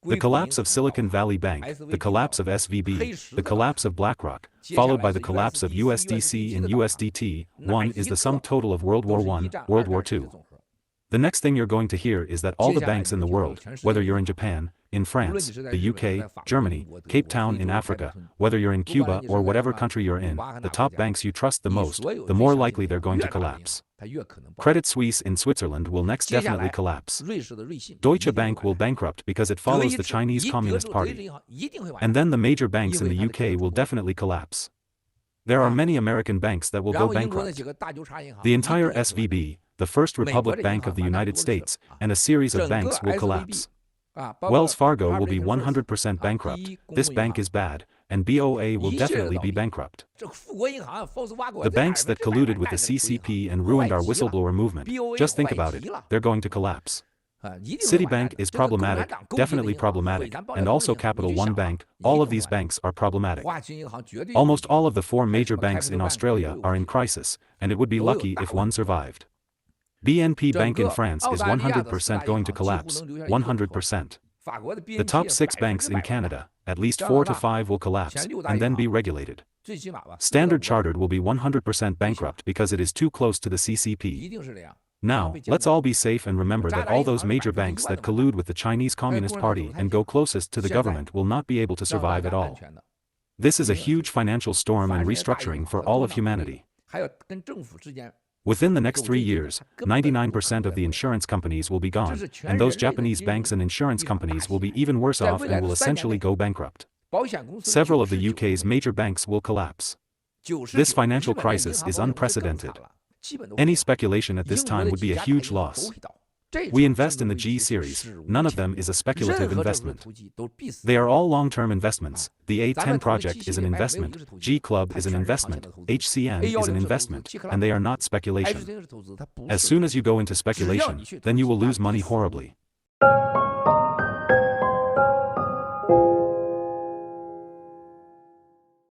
The collapse of Silicon Valley Bank, the collapse of SVB, the collapse of BlackRock, followed by the collapse of USDC and USDT, one is the sum total of World War I, World War II. The next thing you're going to hear is that all the banks in the world, whether you're in Japan, in France, the UK, Germany, Cape Town in Africa, whether you're in Cuba or whatever country you're in, the top banks you trust the most, the more likely they're going to collapse. Credit Suisse in Switzerland will next definitely collapse. Deutsche Bank will bankrupt because it follows the Chinese Communist Party. And then the major banks in the UK will definitely collapse. There are many American banks that will go bankrupt. The entire SVB, the First Republic Bank of the United States, and a series of banks will collapse. Wells Fargo will be 100% bankrupt, this bank is bad, and BOA will definitely be bankrupt. The banks that colluded with the CCP and ruined our whistleblower movement, just think about it, they're going to collapse. Citibank is problematic, definitely problematic, and also Capital One Bank, all of these banks are problematic. Almost all of the four major banks in Australia are in crisis, and it would be lucky if one survived. BNP Bank in France is 100% going to collapse, 100%. The top 6 banks in Canada, at least 4 to 5 will collapse, and then be regulated. Standard Chartered will be 100% bankrupt because it is too close to the CCP. Now, let's all be safe and remember that all those major banks that collude with the Chinese Communist Party and go closest to the government will not be able to survive at all. This is a huge financial storm and restructuring for all of humanity. Within the next 3 years, 99% of the insurance companies will be gone, and those Japanese banks and insurance companies will be even worse off and will essentially go bankrupt. Several of the UK's major banks will collapse. This financial crisis is unprecedented. Any speculation at this time would be a huge loss. We invest in the G series, none of them is a speculative investment. They are all long-term investments. The A10 project is an investment, G Club is an investment, HCN is an investment, and they are not speculation. As soon as you go into speculation, then you will lose money horribly.